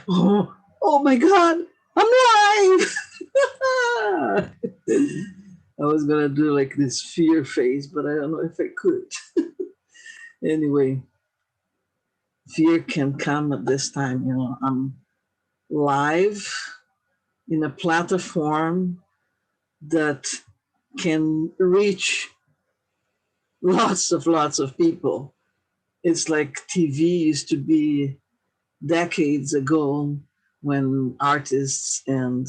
Oh my God, I'm live. I was gonna do like this fear face, but I don't know if I could. Anyway, fear can come at this time. I'm live in a platform that can reach lots of people. It's like TV used to be decades ago when artists and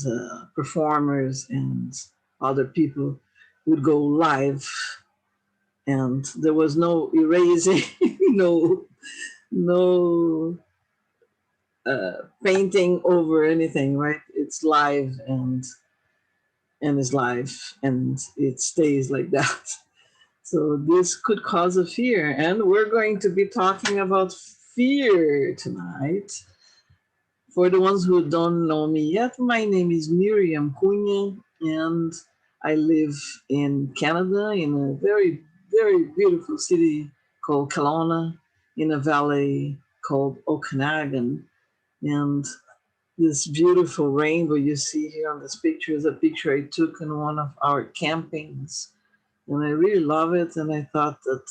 performers and other people would go live and there was no erasing, no painting over anything, right? It's live and is live and it stays like that. So this could cause a fear, and we're going to be talking about fear tonight. For the ones who don't know me yet, my name is Miriam Cunha, and I live in Canada in a very, very beautiful city called Kelowna in a valley called Okanagan. And this beautiful rainbow you see here on this picture is a picture I took in one of our campings. And I really love it, and I thought that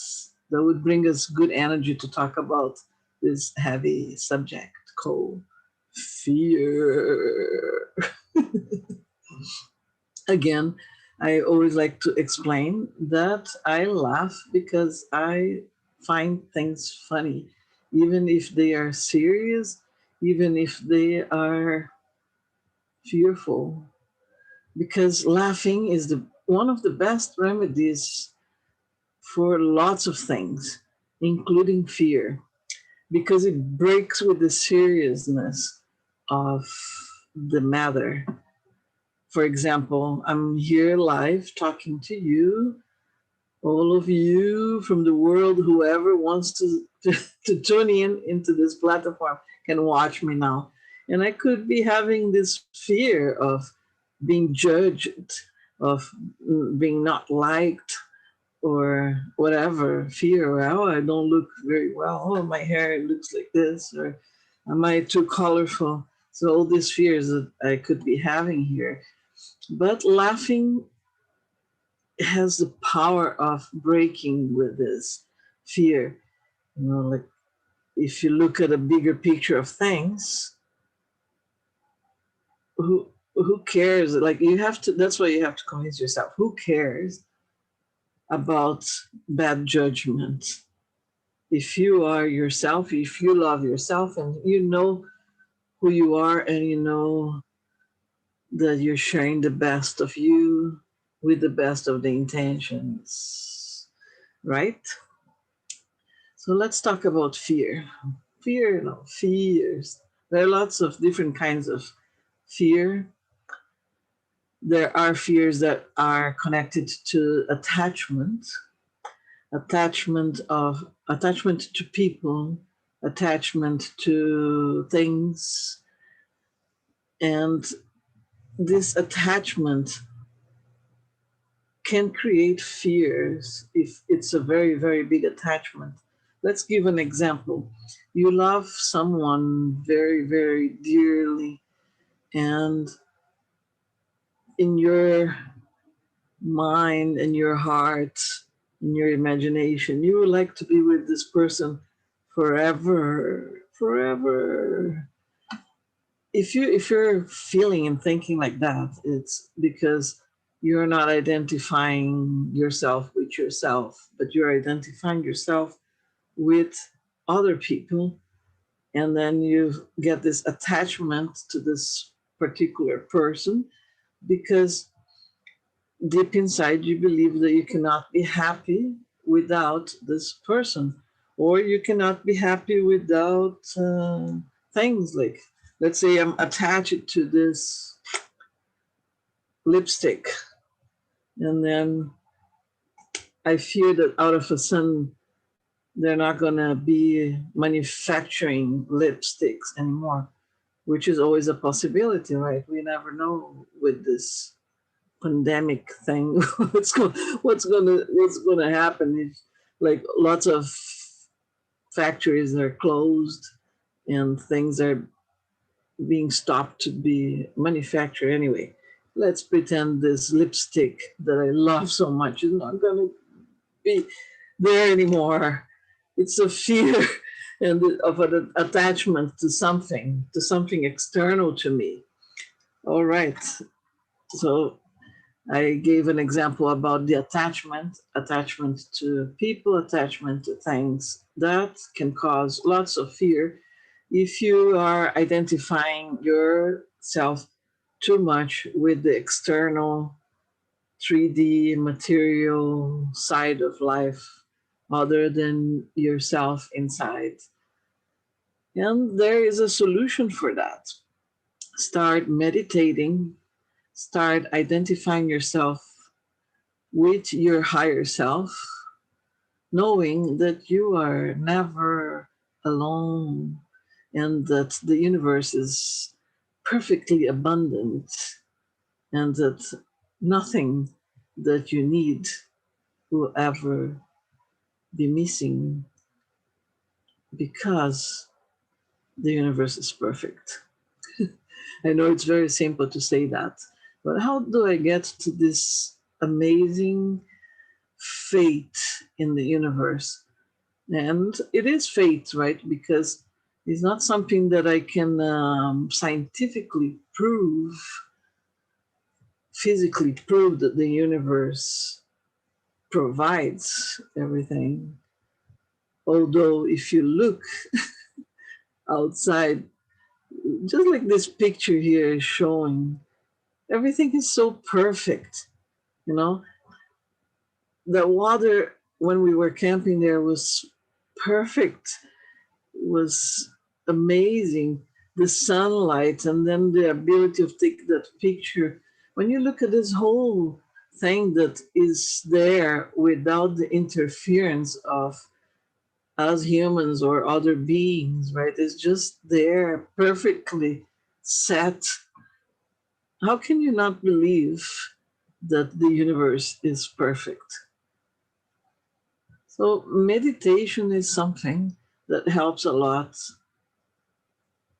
would bring us good energy to talk about this heavy subject called fear. Again, I always like to explain that I laugh because I find things funny, even if they are serious, even if they are fearful. Because laughing is the one of the best remedies for lots of things, including fear, because it breaks with the seriousness of the matter. For example, I'm here live talking to you, all of you from the world, whoever wants to tune in into this platform can watch me now. And I could be having this fear of being judged, of being not liked, or whatever, fear, oh, I don't look very well, oh, my hair looks like this, or am I too colorful? So all these fears that I could be having here. But laughing has the power of breaking with this fear. Like if you look at a bigger picture of things, who cares? Like you have to. That's why you have to convince yourself. Who cares about bad judgment? If you are yourself, if you love yourself, and you know who you are, and you know that you're sharing the best of you with the best of the intentions, right? So let's talk about fear. Fear, no, fears. There are lots of different kinds of fear. There are fears that are connected to attachment to people, attachment to things, and this attachment can create fears if it's a very, very big attachment. Let's give an example. You love someone very, very dearly, and in your mind and your heart, in your imagination, you would like to be with this person forever, forever. If you're feeling and thinking like that, it's because you're not identifying yourself with yourself, but you're identifying yourself with other people, and then you get this attachment to this particular person because deep inside you believe that you cannot be happy without this person, or you cannot be happy without things like, let's say I'm attached to this lipstick, and then I fear that out of a sudden they're not going to be manufacturing lipsticks anymore, which is always a possibility, right? We never know with this pandemic thing what's gonna happen if, like, lots of factories are closed and things are being stopped to be manufactured anyway. Let's pretend this lipstick that I love so much is not going to be there anymore. It's a fear and of an attachment to something external to me. All right. So I gave an example about the attachment to people, attachment to things that can cause lots of fear if you are identifying yourself too much with the external 3D material side of life other than yourself inside. And there is a solution for that. Start meditating, start identifying yourself with your higher self, knowing that you are never alone and that the universe is perfectly abundant and that nothing that you need will ever be missing because the universe is perfect. I know it's very simple to say that, but how do I get to this amazing faith in the universe? And it is faith, right? Because it's not something that I can scientifically prove, physically prove that the universe provides everything. Although, if you look outside, just like this picture here is showing, everything is so perfect. You know, the water when we were camping there was perfect, was amazing. The sunlight and then the ability to take that picture. When you look at this whole thing that is there without the interference of us humans or other beings, right? It's just there perfectly set. How can you not believe that the universe is perfect? So, meditation is something that helps a lot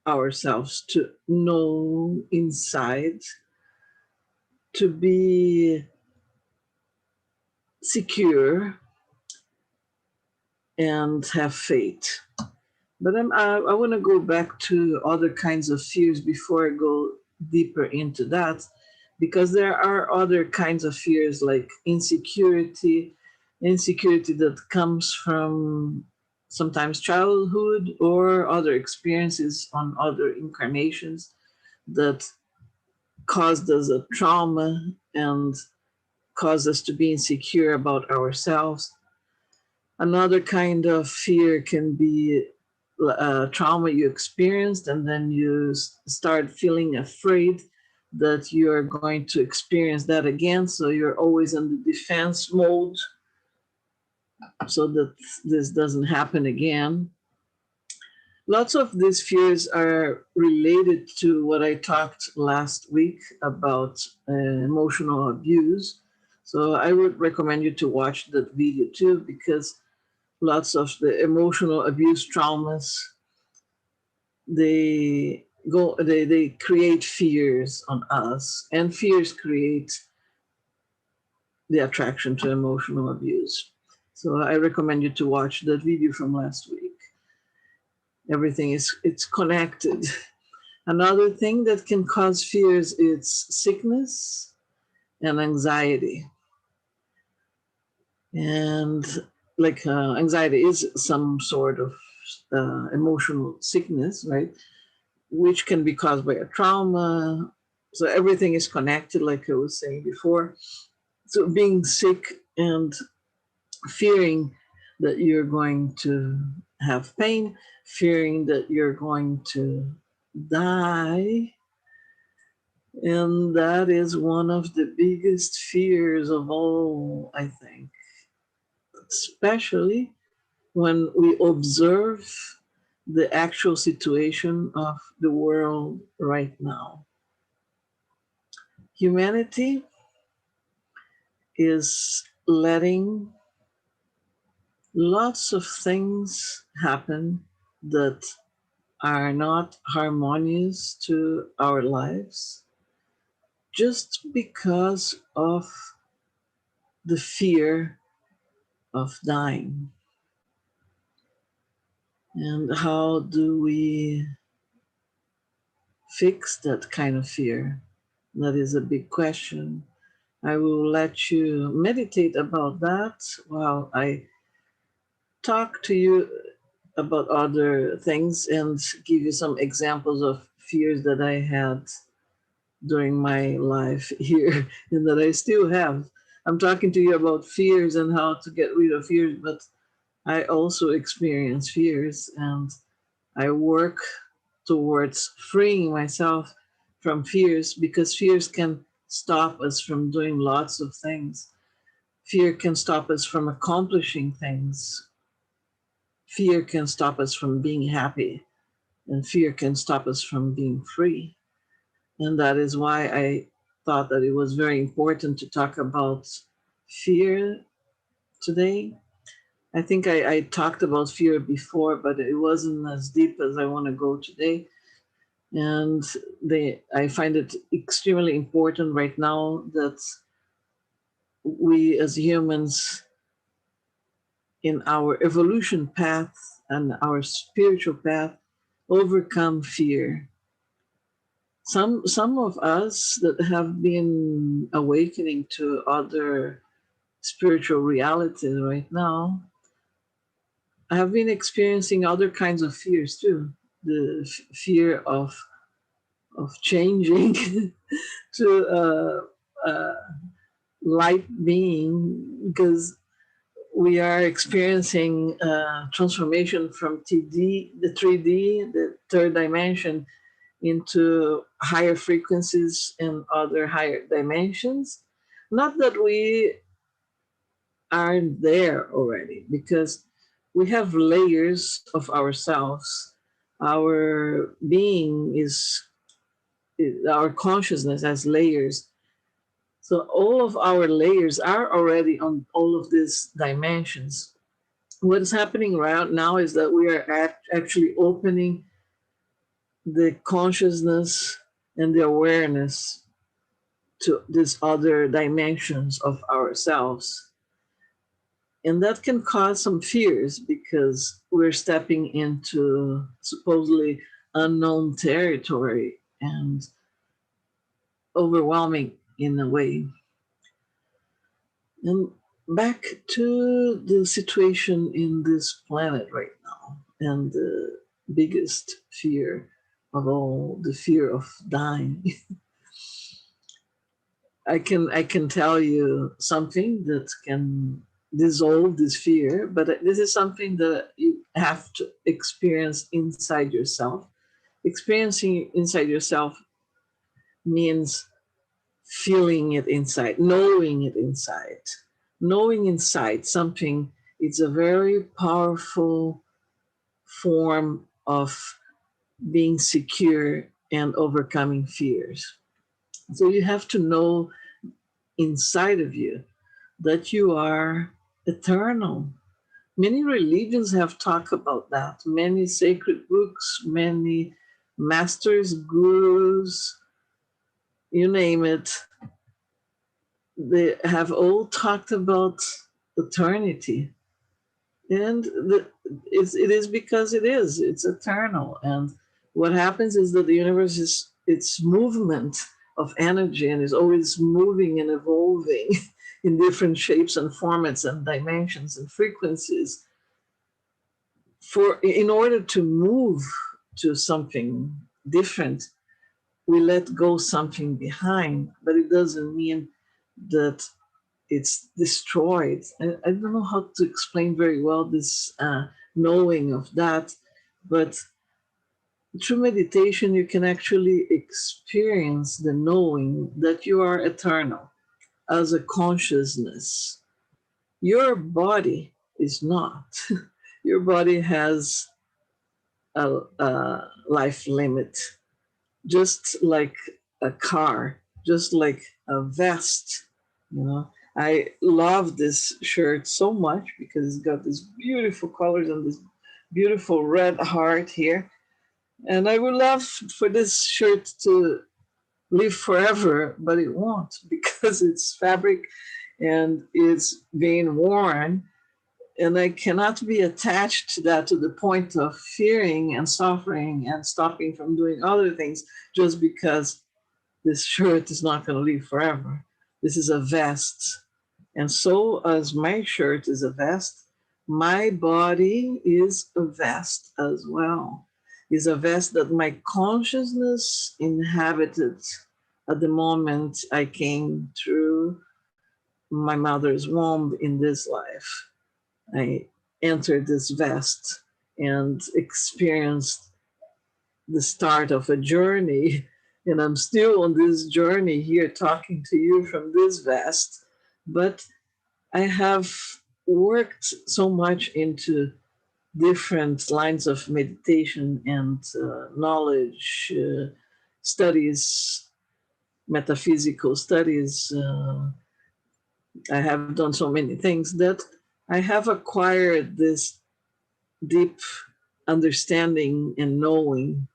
ourselves to know inside, to be secure and have faith. But I want to go back to other kinds of fears before I go deeper into that, because there are other kinds of fears like insecurity that comes from sometimes childhood or other experiences on other incarnations that caused us a trauma and cause us to be insecure about ourselves. Another kind of fear can be trauma you experienced, and then you start feeling afraid that you're going to experience that again. So you're always in the defense mode so that this doesn't happen again. Lots of these fears are related to what I talked last week about emotional abuse. So I would recommend you to watch that video too, because lots of the emotional abuse traumas, they create fears on us, and fears create the attraction to emotional abuse. So I recommend you to watch that video from last week. Everything is it's connected. Another thing that can cause fears is sickness and anxiety. And like anxiety is some sort of emotional sickness, right? Which can be caused by a trauma. So everything is connected, like I was saying before. So being sick and fearing that you're going to have pain, fearing that you're going to die. And that is one of the biggest fears of all, I think, especially when we observe the actual situation of the world right now. Humanity is letting lots of things happen that are not harmonious to our lives just because of the fear of dying. And how do we fix that kind of fear? That is a big question. I will let you meditate about that while I talk to you about other things and give you some examples of fears that I had during my life here and that I still have. I'm talking to you about fears and how to get rid of fears, but I also experience fears and I work towards freeing myself from fears because fears can stop us from doing lots of things. Fear can stop us from accomplishing things. Fear can stop us from being happy, and fear can stop us from being free. And that is why I thought that it was very important to talk about fear today. I think I talked about fear before, but it wasn't as deep as I want to go today. And I find it extremely important right now that we as humans in our evolution path and our spiritual path overcome fear. Some of us that have been awakening to other spiritual realities right now have been experiencing other kinds of fears too. The fear of changing to a light being because we are experiencing transformation from TD, the 3D, the third dimension, into higher frequencies and other higher dimensions. Not that we aren't there already, because we have layers of ourselves. Our being our consciousness has layers. So all of our layers are already on all of these dimensions. What is happening right now is that we are actually opening the consciousness and the awareness to these other dimensions of ourselves. And that can cause some fears because we're stepping into supposedly unknown territory and overwhelming in a way. And back to the situation in this planet right now, and the biggest fear of all, the fear of dying. I can tell you something that can dissolve this fear, but this is something that you have to experience inside yourself. Experiencing inside yourself means feeling it inside, knowing it inside. Knowing inside something, it's a very powerful form of being secure and overcoming fears. So you have to know inside of you that you are eternal. Many religions have talked about that. Many sacred books, many masters, gurus, you name it, they have all talked about eternity. And it is because it's eternal. And what happens is that the universe is its movement of energy and is always moving and evolving in different shapes and formats and dimensions and frequencies. For in order to move to something different, we let go something behind, but it doesn't mean that it's destroyed. I don't know how to explain very well this knowing of that, but through meditation, you can actually experience the knowing that you are eternal as a consciousness. Your body is not. Your body has a life limit, just like a car, just like a vest. You know, I love this shirt so much because it's got these beautiful colors and this beautiful red heart here. And I would love for this shirt to live forever, but it won't because it's fabric and it's being worn. And I cannot be attached to that to the point of fearing and suffering and stopping from doing other things just because this shirt is not going to live forever. This is a vest. And so, as my shirt is a vest, my body is a vest as well. Is a vest that my consciousness inhabited at the moment I came through my mother's womb in this life. I entered this vest and experienced the start of a journey. And I'm still on this journey here talking to you from this vest. But I have worked so much into different lines of meditation and knowledge, studies, metaphysical studies. I have done so many things that I have acquired this deep understanding and knowing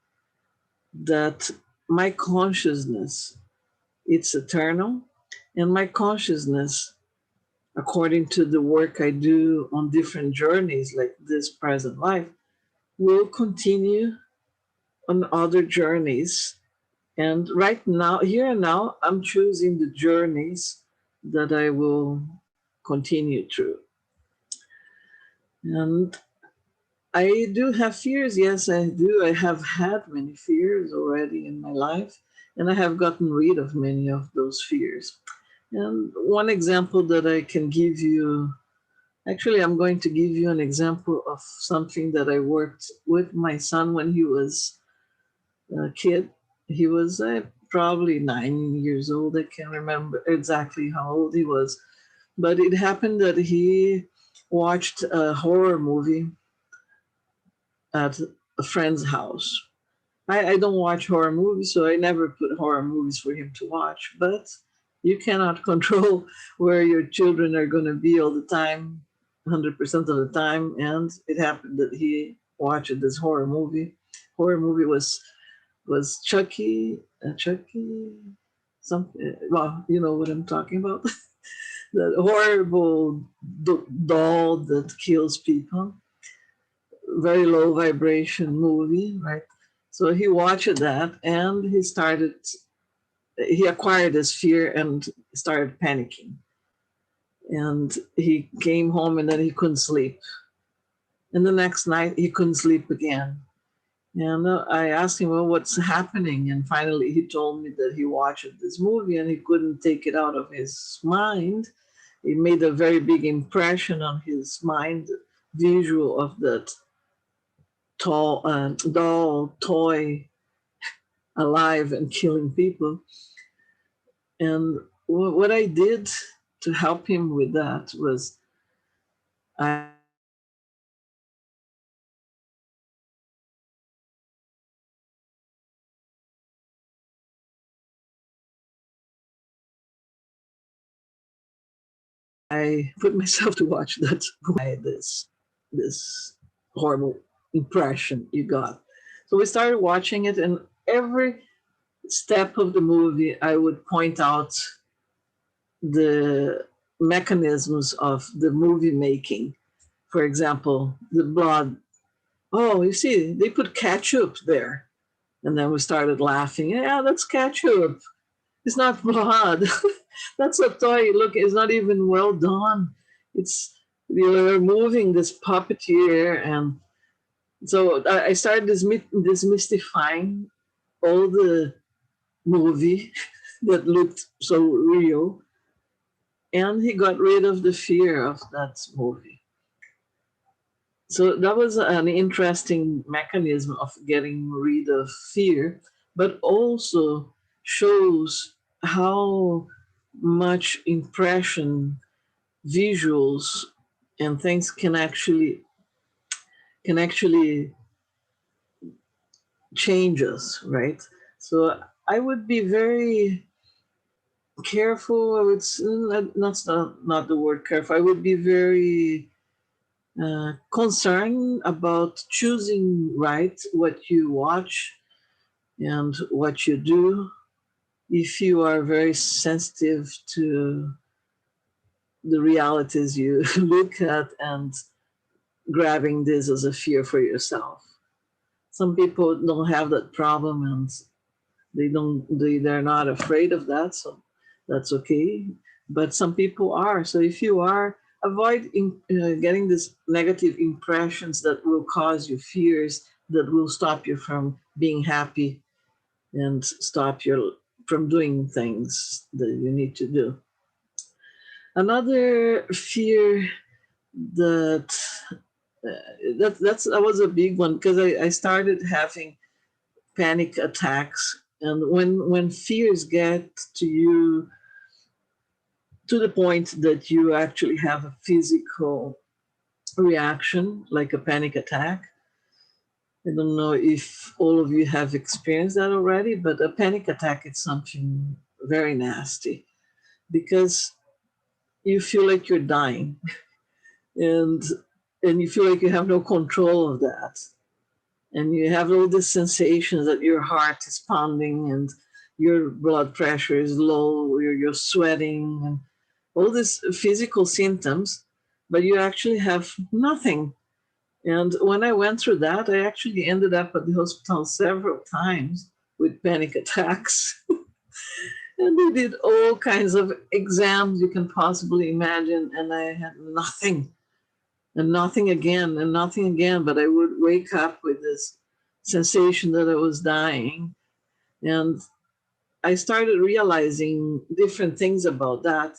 that my consciousness, it's eternal, and my consciousness, according to the work I do on different journeys like this present life, will continue on other journeys. And right now, here and now, I'm choosing the journeys that I will continue through. And I do have fears. Yes, I do. I have had many fears already in my life, and I have gotten rid of many of those fears. And one example that I can give you, actually, I'm going to give you an example of something that I worked with my son when he was a kid. He was probably 9 years old. I can't remember exactly how old he was, but it happened that he watched a horror movie at a friend's house. I don't watch horror movies, so I never put horror movies for him to watch. But you cannot control where your children are going to be all the time, 100% of the time. And it happened that he watched this horror movie. Horror movie was Chucky, something. Well, you know what I'm talking about. That horrible doll that kills people, very low vibration movie, right? So he watched that and he acquired this fear and started panicking. And he came home and then he couldn't sleep. And the next night he couldn't sleep again. And I asked him, well, what's happening? And finally he told me that he watched this movie and he couldn't take it out of his mind. It made a very big impression on his mind, visual of that doll toy alive and killing people. And what I did to help him with that was I put myself to watch that this horrible impression you got. So we started watching it, and every step of the movie, I would point out the mechanisms of the movie making. For example, the blood. Oh, you see, they put ketchup there. And then we started laughing. Yeah, that's ketchup. It's not blood. That's a toy. Look, it's not even well done. It's you're moving this puppeteer, and so I started demystifying all the movie that looked so real, and he got rid of the fear of that movie. So that was an interesting mechanism of getting rid of fear, but also shows how much impression, visuals, and things can actually change us, right? So I would be very careful. I would not the word careful. I would be very concern about choosing right what you watch and what you do. If you are very sensitive to the realities you look at and grabbing this as a fear for yourself. Some people don't have that problem and they're not afraid of that, so that's okay. But some people are. So if you are, avoid getting these negative impressions that will cause you fears, that will stop you from being happy and stop you from doing things that you need to do. Another fear that that was a big one because I started having panic attacks, and when fears get to you to the point that you actually have a physical reaction like a panic attack. I don't know if all of you have experienced that already, but a panic attack is something very nasty because you feel like you're dying, and and you feel like you have no control of that, and you have all these sensations that your heart is pounding and your blood pressure is low, you're sweating, and all these physical symptoms, but you actually have nothing. And when I went through that, I actually ended up at the hospital several times with panic attacks. And they did all kinds of exams you can possibly imagine, and I had nothing, and nothing again, and nothing again. But I would wake up with this sensation that I was dying. And I started realizing different things about that.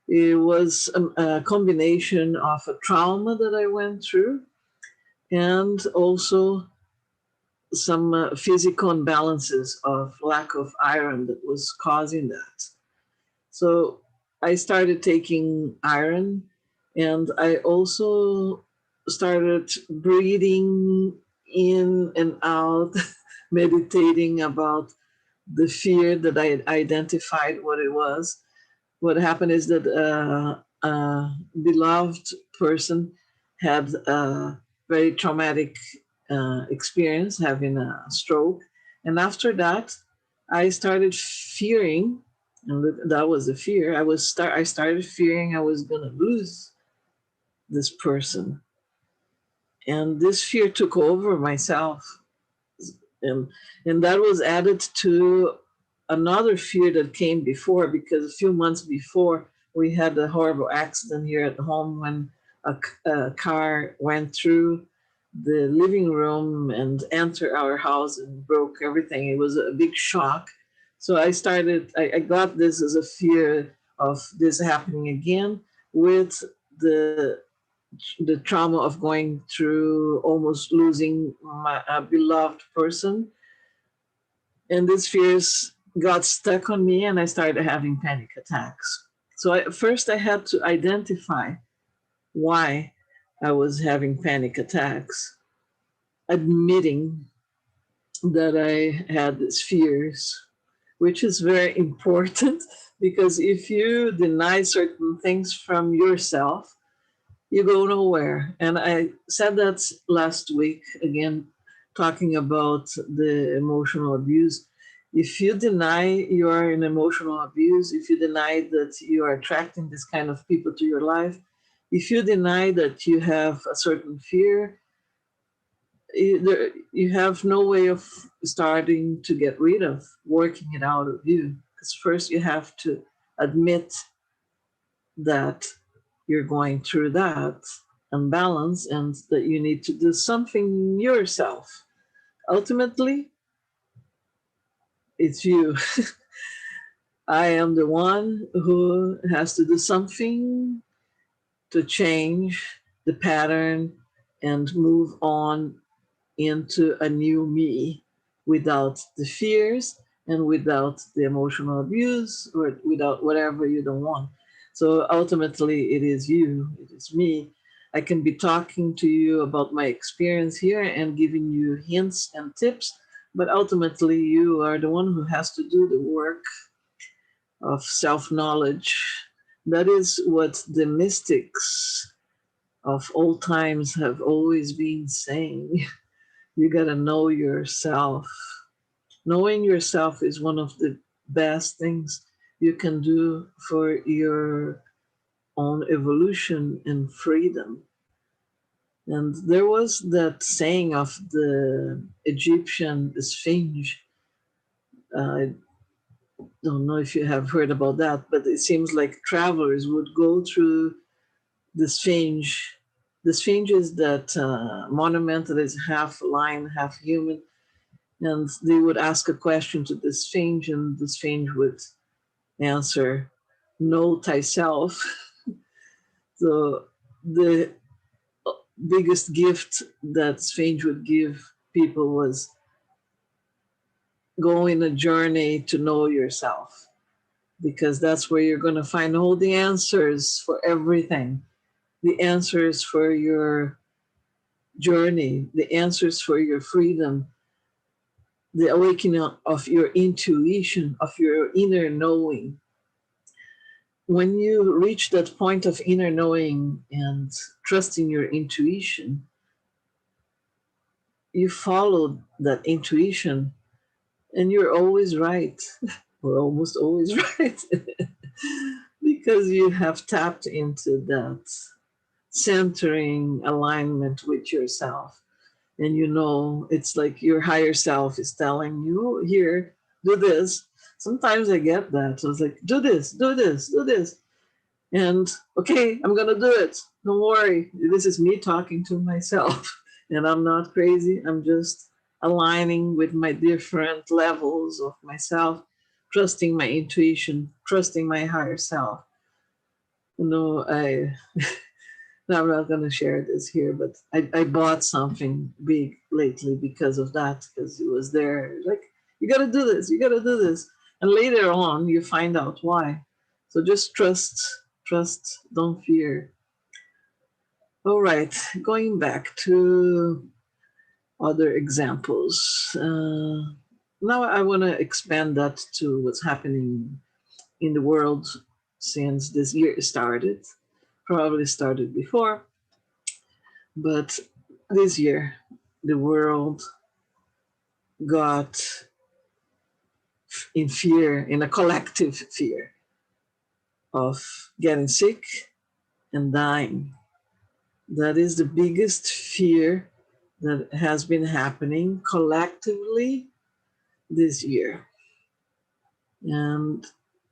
It was a combination of a trauma that I went through and also some physical imbalances of lack of iron that was causing that. So I started taking iron, and I also started breathing in and out, meditating about the fear that I had identified what it was. What happened is that a beloved person had a very traumatic experience, having a stroke, and after that, I started fearing, and that was the fear. I started fearing I was going to lose this person, and this fear took over myself, and and that was added to another fear that came before, because a few months before we had a horrible accident here at home when a car went through the living room and entered our house and broke everything. It was a big shock. So I got this as a fear of this happening again, with the the trauma of going through almost losing my a beloved person. And these fears got stuck on me, and I started having panic attacks. So first I had to identify why I was having panic attacks, admitting that I had these fears, which is very important because if you deny certain things from yourself, you go nowhere. And I said that last week again, talking about the emotional abuse. If you deny you are in emotional abuse, if you deny that you are attracting this kind of people to your life, if you deny that you have a certain fear, you have no way of starting to get rid of, working it out of you. Because first you have to admit that you're going through that unbalance and that you need to do something yourself. Ultimately, it's you. I am the one who has to do something to change the pattern and move on into a new me without the fears and without the emotional abuse or without whatever you don't want. So ultimately, it is you, it is me. I can be talking to you about my experience here and giving you hints and tips, but ultimately, you are the one who has to do the work of self knowledge. That is what the mystics of old times have always been saying. You got to know yourself. Knowing yourself is one of the best things you can do for your own evolution and freedom. And there was that saying of the Egyptian Sphinx. I don't know if you have heard about that, but it seems like travelers would go through the Sphinx. The Sphinx is that monument that is half lion, half human, and they would ask a question to the Sphinx, and the Sphinx would answer, "Know thyself." So the biggest gift that Sphinx would give people was go in a journey to know yourself, because that's where you're going to find all the answers for everything, the answers for your journey, the answers for your freedom, the awakening of your intuition, of your inner knowing. When you reach that point of inner knowing and trusting your intuition, you follow that intuition and you're always right, or almost always right, because you have tapped into that centering alignment with yourself. And you know, it's like your higher self is telling you, here, do this. Sometimes I get that. So it's like, do this, do this, do this. And okay, I'm going to do it. Don't worry. This is me talking to myself. And I'm not crazy. I'm just aligning with my different levels of myself, trusting my intuition, trusting my higher self. You know, no, I'm not going to share this here, but I bought something big lately because of that, because it was there. Like, you got to do this, you got to do this. And later on, you find out why. So just trust, don't fear. All right, going back to other examples. Now I want to expand that to what's happening in the world since this year started. Probably started before, but this year the world got in fear, in a collective fear of getting sick and dying. That is the biggest fear that has been happening collectively this year. And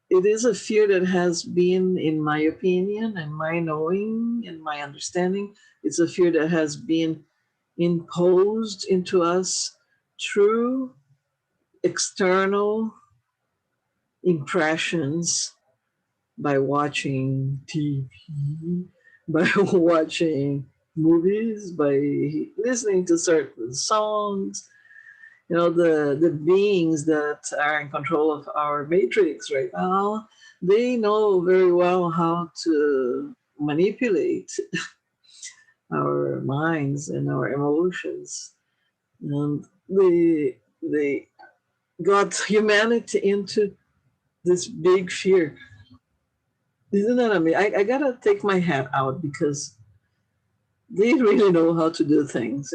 it is a fear that has been, in my opinion, and my knowing and my understanding, it's a fear that has been imposed into us through external impressions, by watching TV, by watching movies, by listening to certain songs. You know, the beings that are in control of our matrix right now, they know very well how to manipulate our minds and our emotions. And they got humanity into this big fear. Isn't that amazing? I gotta take my hat out because they really know how to do things.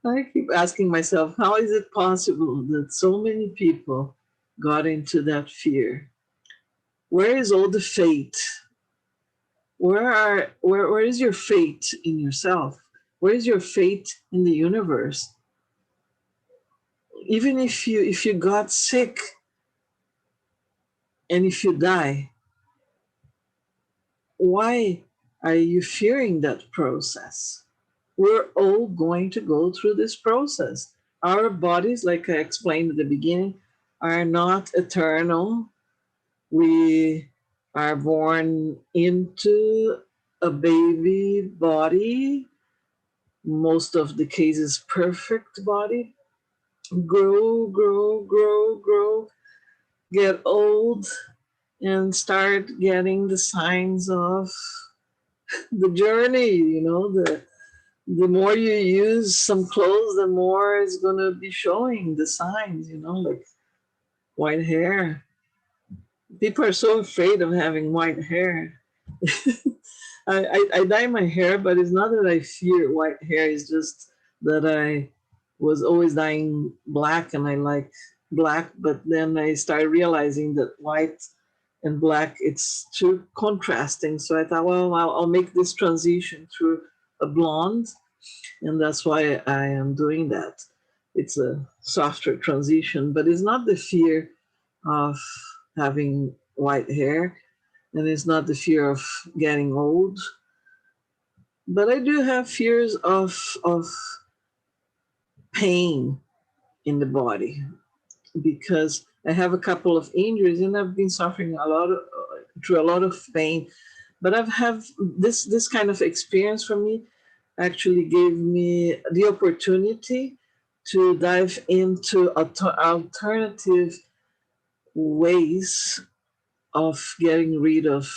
I keep asking myself, how is it possible that so many people got into that fear? Where is all the fate? Where is your fate in yourself? Where is your fate in the universe? Even if you got sick and if you die, why are you fearing that process? We're all going to go through this process. Our bodies, like I explained at the beginning, are not eternal. We are born into a baby body, most of the cases, perfect body, grow, grow, grow, grow, get old, and start getting the signs of the journey, the more you use some clothes, the more it's going to be showing the signs, like white hair. People are so afraid of having white hair. I dye my hair, but it's not that I fear white hair. It's just that I was always dyeing black, and I like black. But then I started realizing that white and black, it's too contrasting. So I thought, well, I'll make this transition through a blonde, and that's why I am doing that. It's a softer transition, but it's not the fear of having white hair, and it's not the fear of getting old, but I do have fears of pain in the body, because I have a couple of injuries and I've been suffering a lot of, through a lot of pain. But I've have this kind of experience for me actually gave me the opportunity to dive into alternative ways of getting rid of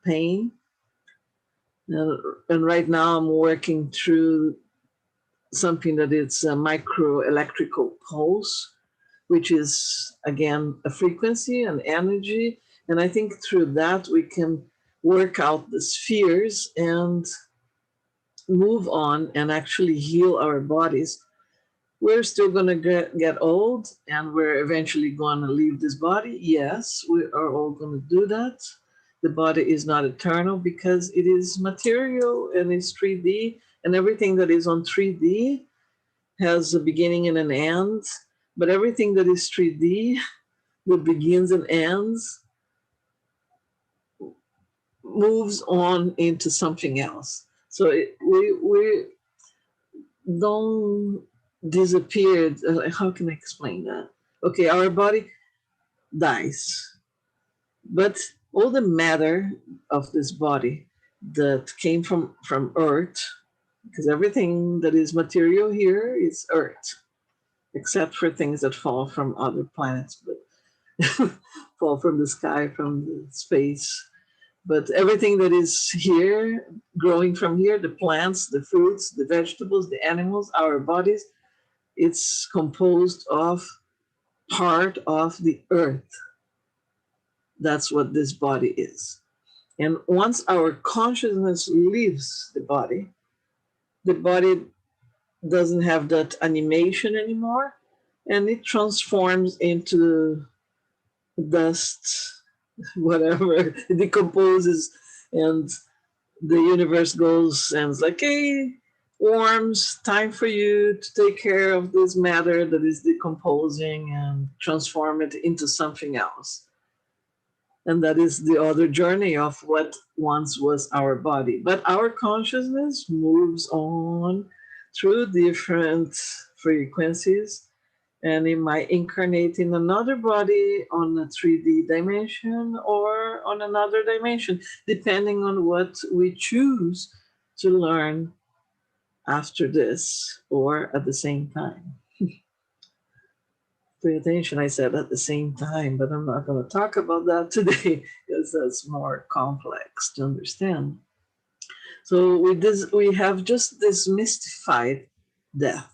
pain. And right now I'm working through something that is a micro electrical pulse, which is again a frequency and energy. And I think through that we can work out the spheres and move on and actually heal our bodies. We're still going to get old, and we're eventually going to leave this body. Yes, we are all going to do that. The body is not eternal because it is material and it's 3D, and everything that is on 3D has a beginning and an end. But everything that is 3D, that begins and ends, moves on into something else. So we don't disappear. How can I explain that? Okay, our body dies, but all the matter of this body that came from Earth, because everything that is material here is Earth, except for things that fall from other planets, but fall from the sky, from the space. But everything that is here, growing from here, the plants, the fruits, the vegetables, the animals, our bodies, it's composed of part of the earth. That's what this body is. And once our consciousness leaves the body doesn't have that animation anymore, and it transforms into dust, whatever. It decomposes, and the universe goes and it's like, hey, worms, time for you to take care of this matter that is decomposing and transform it into something else. And that is the other journey of what once was our body. But our consciousness moves on through different frequencies, and it might incarnate in another body on a 3D dimension or on another dimension, depending on what we choose to learn after this or at the same time. Pay attention, I said at the same time, but I'm not going to talk about that today because that's more complex to understand. So we have just this mystified death.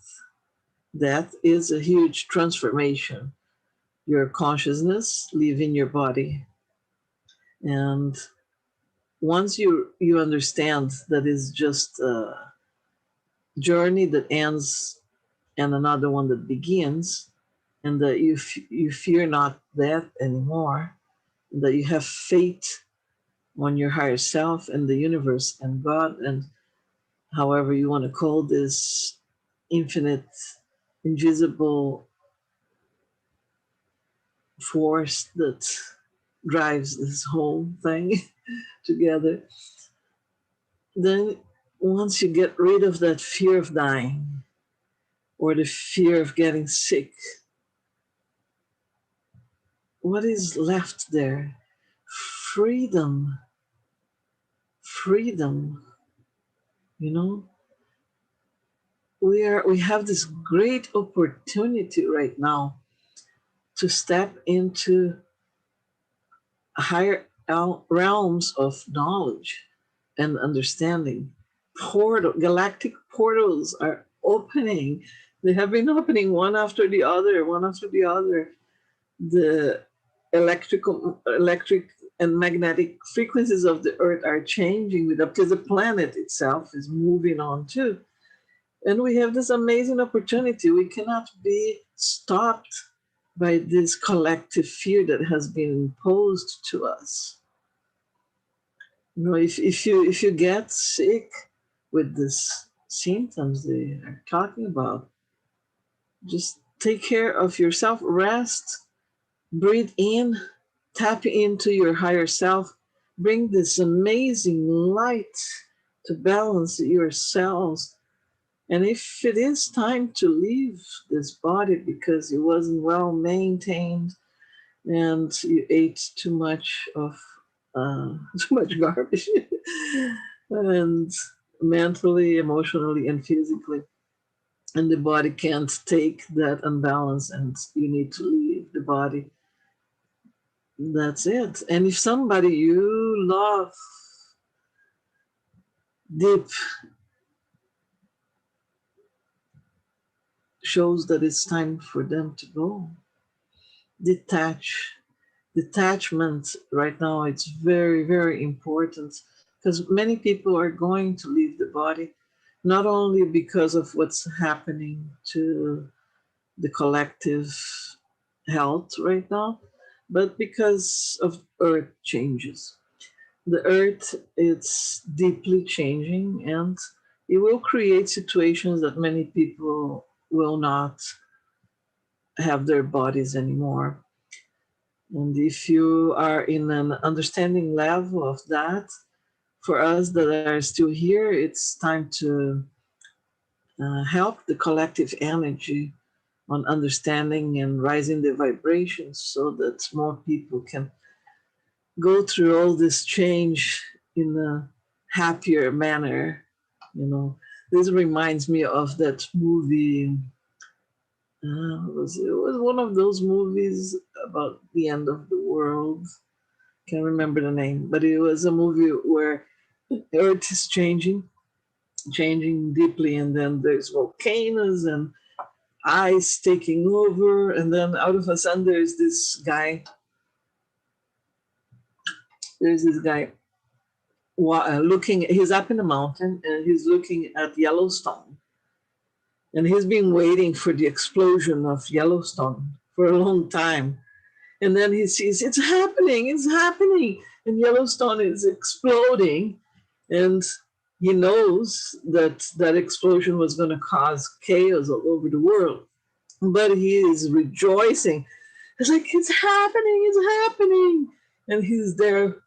Death is a huge transformation, your consciousness leaving your body. And once you understand that it's just a journey that ends and another one that begins, and that you fear not death anymore, that you have faith on your higher self and the universe and God, and however you want to call this infinite, invisible force that drives this whole thing together, then once you get rid of that fear of dying or the fear of getting sick, what is left there? Freedom. Freedom. You know, we have this great opportunity right now to step into higher realms of knowledge and understanding. Galactic portals are opening. They have been opening one after the other, one after the other. The electric and magnetic frequencies of the earth are changing with because the planet itself is moving on too. And we have this amazing opportunity. We cannot be stopped by this collective fear that has been imposed to us. You know, if you get sick with these symptoms they are talking about, just take care of yourself, rest, breathe in, tap into your higher self, bring this amazing light to balance your cells. And if it is time to leave this body because it wasn't well maintained and you ate too much of too much garbage, and mentally, emotionally, and physically, and the body can't take that unbalance, and you need to leave the body. That's it. And if somebody you love deep shows that it's time for them to go, detach. Detachment right now, it's very, very important because many people are going to leave the body, not only because of what's happening to the collective health right now, but because of earth changes. The earth is deeply changing, and it will create situations that many people will not have their bodies anymore. And if you are in an understanding level of that, for us that are still here, it's time to help the collective energy on understanding and rising the vibrations so that more people can go through all this change in a happier manner. You know, this reminds me of that movie. It was one of those movies about the end of the world. Can't remember the name, but it was a movie where Earth is changing deeply, and then there's volcanoes and ice taking over, and then out of a sudden there's this guy looking. He's up in the mountain and he's looking at Yellowstone, and he's been waiting for the explosion of Yellowstone for a long time. And then he sees it's happening, and Yellowstone is exploding, and he knows that that explosion was going to cause chaos all over the world. But he is rejoicing. It's like it's happening, and he's there,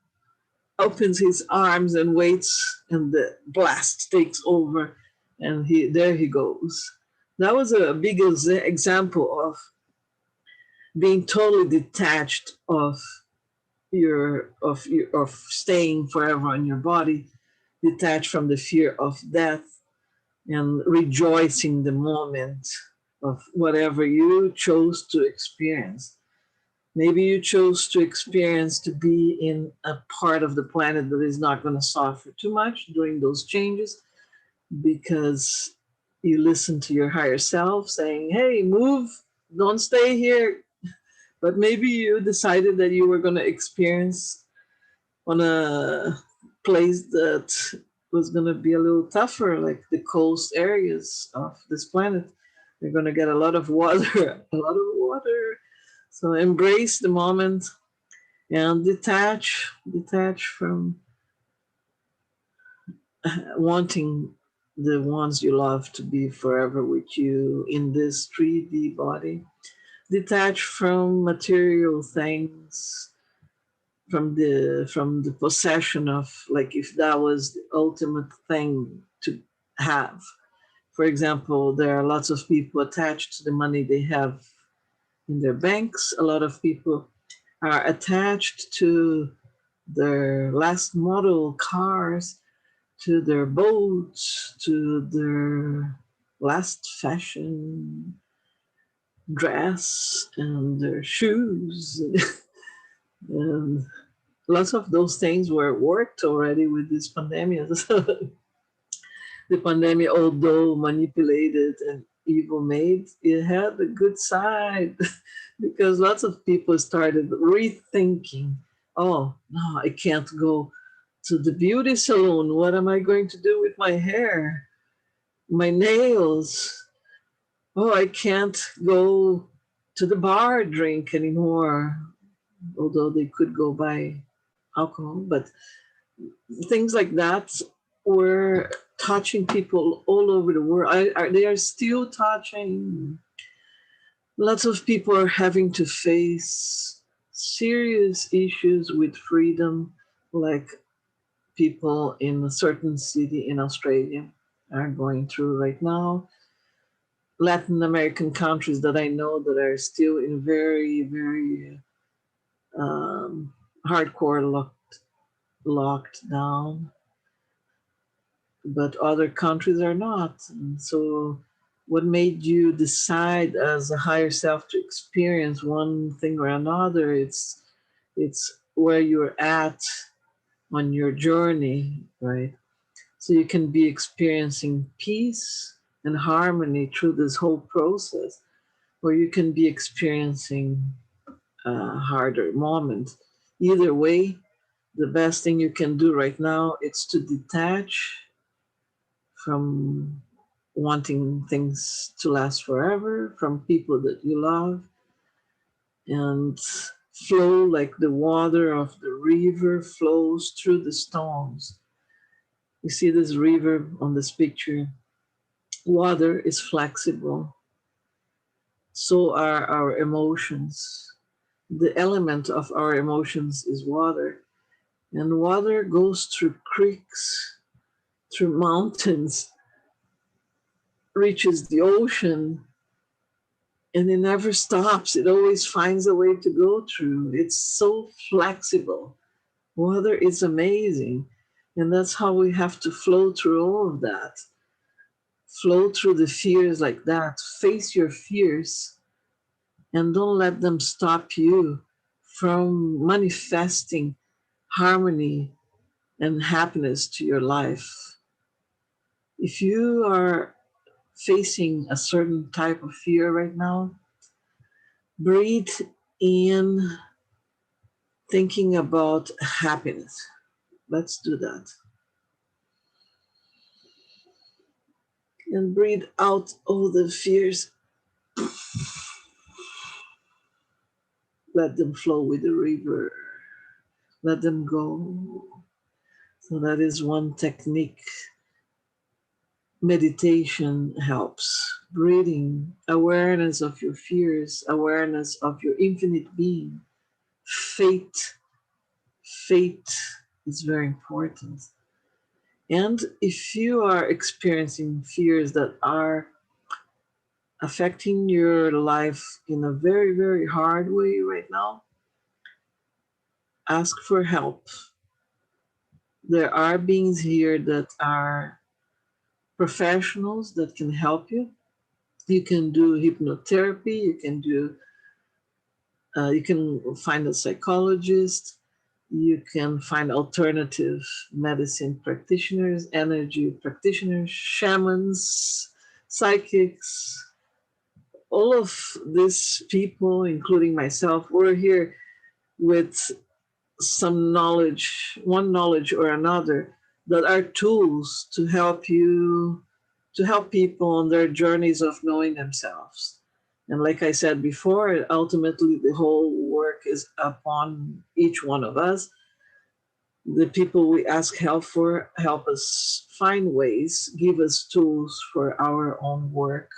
opens his arms and waits, and the blast takes over, and he goes. That was a big example of being totally detached of staying forever in your body, detached from the fear of death, and rejoicing the moment of whatever you chose to experience. Maybe you chose to experience to be in a part of the planet that is not going to suffer too much during those changes because you listen to your higher self saying, hey, move, don't stay here. But maybe you decided that you were going to experience on a place that was going to be a little tougher, like the coast areas of this planet. You're going to get a lot of water, a lot of water. So embrace the moment and detach from wanting the ones you love to be forever with you in this 3D body. Detach from material things, from the possession of, like, if that was the ultimate thing to have. For example, there are lots of people attached to the money they have in their banks. A lot of people are attached to their last model cars, to their boats, to their last fashion dress and their shoes. And lots of those things were worked already with this pandemic. So the pandemic, although manipulated and evil made, it had a good side because lots of people started rethinking, oh, no, I can't go to the beauty salon. What am I going to do with my hair, my nails? Oh, I can't go to the bar drink anymore, although they could go buy alcohol. But things like that were touching people all over the world. They are still touching. Lots of people are having to face serious issues with freedom, like people in a certain city in Australia are going through right now. Latin American countries that I know that are still in very, very um, hardcore locked down, but other countries are not. And so, what made you decide as a higher self to experience one thing or another? It's where you're at on your journey, right? So you can be experiencing peace and harmony through this whole process, or you can be experiencing a harder moment. Either way, the best thing you can do right now is to detach from wanting things to last forever, from people that you love, and flow like the water of the river flows through the stones. You see this river on this picture. Water is flexible, so are our emotions. The element of our emotions is water, and water goes through creeks, through mountains, reaches the ocean, and it never stops. It always finds a way to go through. It's so flexible. Water is amazing. And that's how we have to flow through all of that. Flow through the fears like that. Face your fears and don't let them stop you from manifesting harmony and happiness to your life. If you are facing a certain type of fear right now, breathe in thinking about happiness. Let's do that. And breathe out all the fears. Let them flow with the river. Let them go. So that is one technique. Meditation helps. Breathing, awareness of your fears, awareness of your infinite being. Faith. Faith is very important. And if you are experiencing fears that are affecting your life in a very, very hard way right now, ask for help. There are beings here that are professionals that can help you. You can do hypnotherapy, you can find a psychologist, you can find alternative medicine practitioners, energy practitioners, shamans, psychics. All of these people, including myself, we're here with some knowledge, one knowledge or another, that are tools to help you, to help people on their journeys of knowing themselves. And like I said before, ultimately the whole work is upon each one of us. The people we ask help for help us find ways, give us tools for our own work.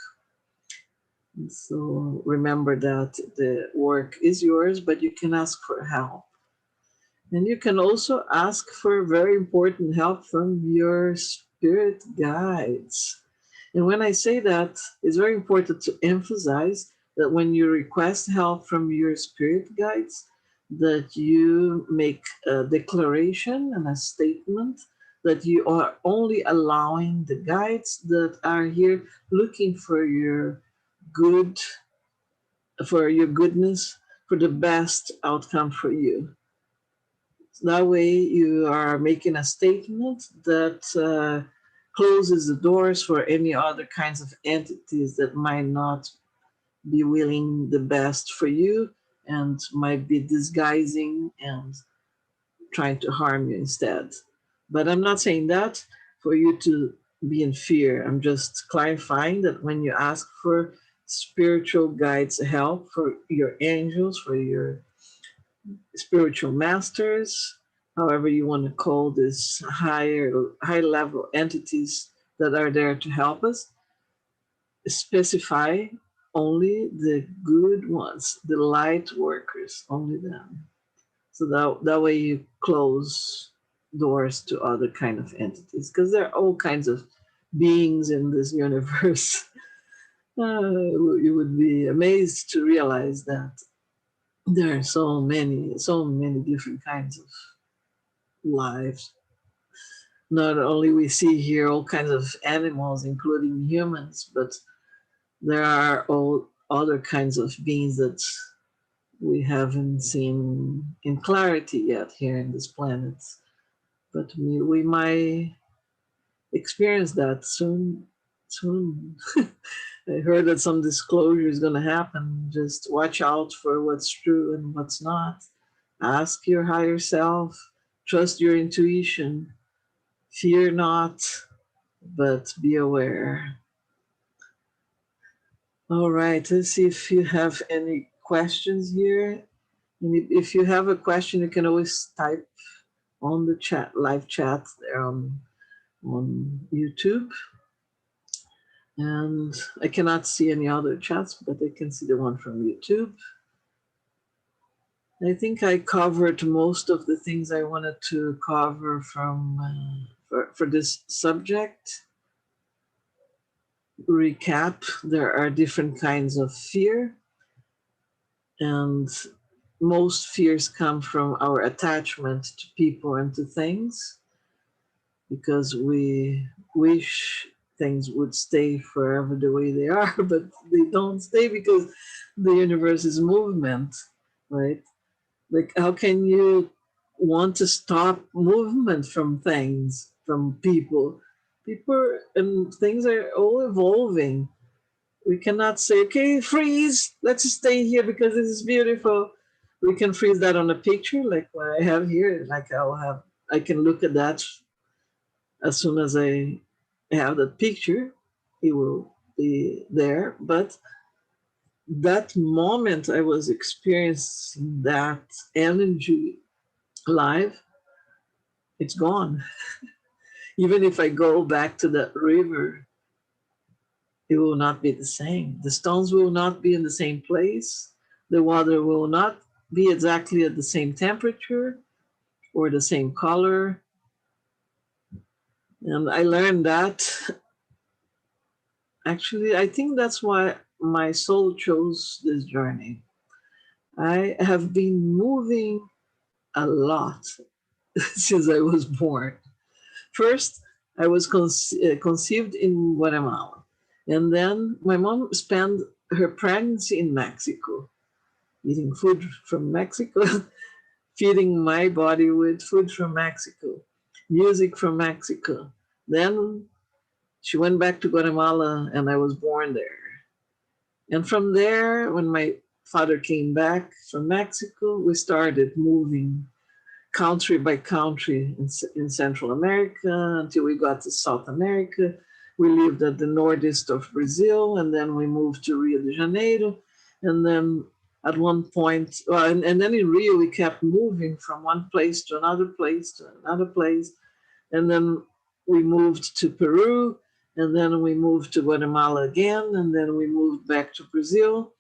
So remember that the work is yours, but you can ask for help. And you can also ask for very important help from your spirit guides. And when I say that, it's very important to emphasize that when you request help from your spirit guides, that you make a declaration and a statement that you are only allowing the guides that are here looking for your good, for your goodness, for the best outcome for you. That way, you are making a statement that closes the doors for any other kinds of entities that might not be willing the best for you and might be disguising and trying to harm you instead. But I'm not saying that for you to be in fear. I'm just clarifying that when you ask for spiritual guides help, for your angels, for your spiritual masters, however you want to call this high level entities that are there to help us, specify only the good ones, the light workers, only them. So that way you close doors to other kind of entities, because there are all kinds of beings in this universe. You would be amazed to realize that there are so many different kinds of lives. Not only we see here all kinds of animals, including humans, but there are all other kinds of beings that we haven't seen in clarity yet here in this planet. But we might experience that soon. Soon. I heard that some disclosure is going to happen. Just watch out for what's true and what's not. Ask your higher self. Trust your intuition. Fear not, but be aware. All right, let's see if you have any questions here. And if you have a question, you can always type on the chat, live chat there on YouTube. And I cannot see any other chats, but I can see the one from YouTube. I think I covered most of the things I wanted to cover for this subject. Recap: there are different kinds of fear, and most fears come from our attachment to people and to things, because we wish things would stay forever the way they are, but they don't stay because the universe is movement, right? Like, how can you want to stop movement from things, from people? People and things are all evolving. We cannot say, okay, freeze, let's stay here because this is beautiful. We can freeze that on a picture, like what I have here. Like I can look at that as soon as I have that picture, it will be there. But that moment I was experiencing that energy live, it's gone. Even if I go back to that river, it will not be the same. The stones will not be in the same place. The water will not be exactly at the same temperature or the same color. And I learned that. Actually, I think that's why my soul chose this journey. I have been moving a lot since I was born. First, I was conceived in Guatemala. And then my mom spent her pregnancy in Mexico, eating food from Mexico, feeding my body with food from Mexico, music from Mexico. Then she went back to Guatemala and I was born there. And from there, when my father came back from Mexico, we started moving country by country in Central America until we got to South America. We lived at the northeast of Brazil, and then we moved to Rio de Janeiro. And then at one point, well, and then in Rio, we kept moving from one place to another place to another place. And then we moved to Peru, and then we moved to Guatemala again, and then we moved back to Brazil.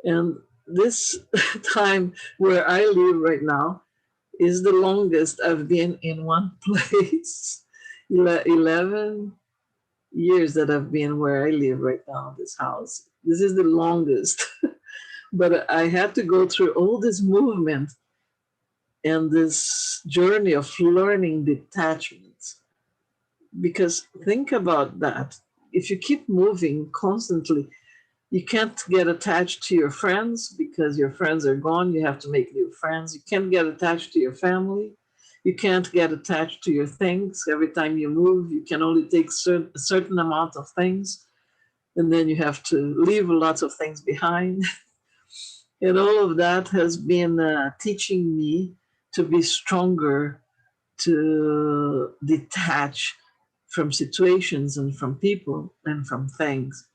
And this time where I live right now is the longest I've been in one place. 11 years that I've been where I live right now, this house. This is the longest. But I had to go through all this movement and this journey of learning detachment. Because think about that. If you keep moving constantly, you can't get attached to your friends because your friends are gone. You have to make new friends. You can't get attached to your family. You can't get attached to your things. Every time you move, you can only take a certain amount of things, and then you have to leave lots of things behind. And all of that has been teaching me to be stronger, to detach from situations and from people and from things,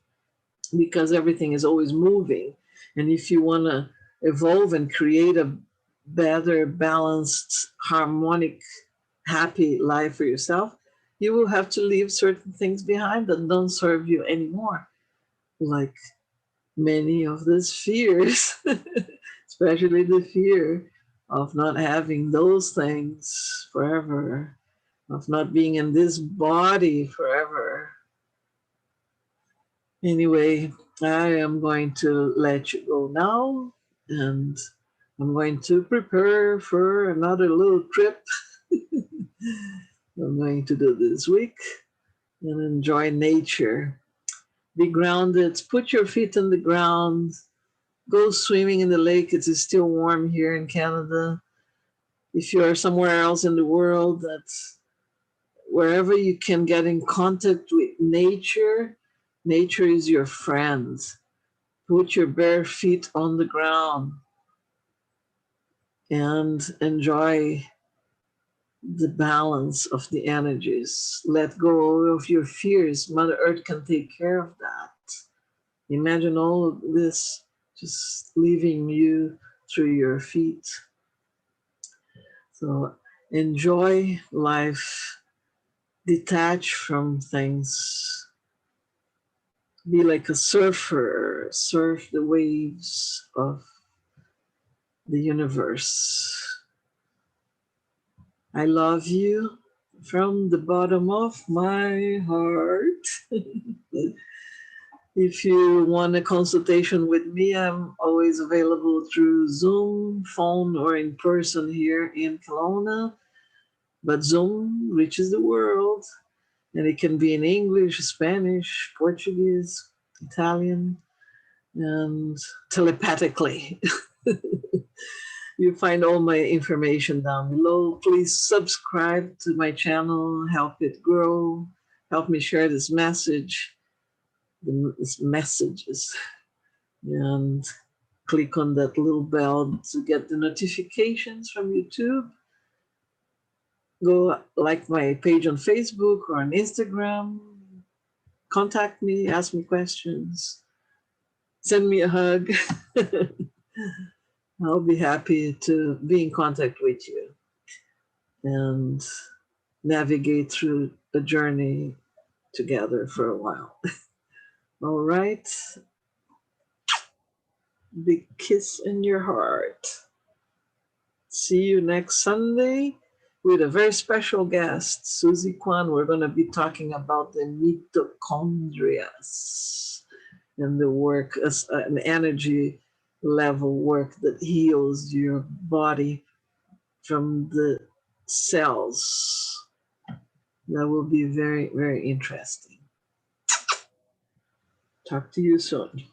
because everything is always moving. And if you want to evolve and create a better, balanced, harmonic, happy life for yourself, you will have to leave certain things behind that don't serve you anymore, like many of these fears, especially the fear of not having those things forever, of not being in this body forever. Anyway, I am going to let you go now, and I'm going to prepare for another little trip I'm going to do this week and enjoy nature. Be grounded, put your feet on the ground, go swimming in the lake. It is still warm here in Canada. If you are somewhere else in the world, that's wherever you can get in contact with nature. Nature is your friend. Put your bare feet on the ground and enjoy the balance of the energies. Let go of your fears. Mother Earth can take care of that. Imagine all of this just leaving you through your feet. So enjoy life, detach from things, be like a surfer, surf the waves of the universe. I love you from the bottom of my heart. If you want a consultation with me, I'm always available through Zoom, phone, or in person here in Kelowna. But Zoom reaches the world, and it can be in English, Spanish, Portuguese, Italian, and telepathically. You find all my information down below. Please subscribe to my channel, help it grow, help me share this message, these messages, and click on that little bell to get the notifications from YouTube. Go like my page on Facebook or on Instagram. Contact me, ask me questions, send me a hug. I'll be happy to be in contact with you and navigate through the journey together for a while. All right. Big kiss in your heart. See you next Sunday with a very special guest, Susie Kwan. We're going to be talking about the mitochondria and the work, as an energy level work that heals your body from the cells. That will be very, very interesting. Talk to you soon.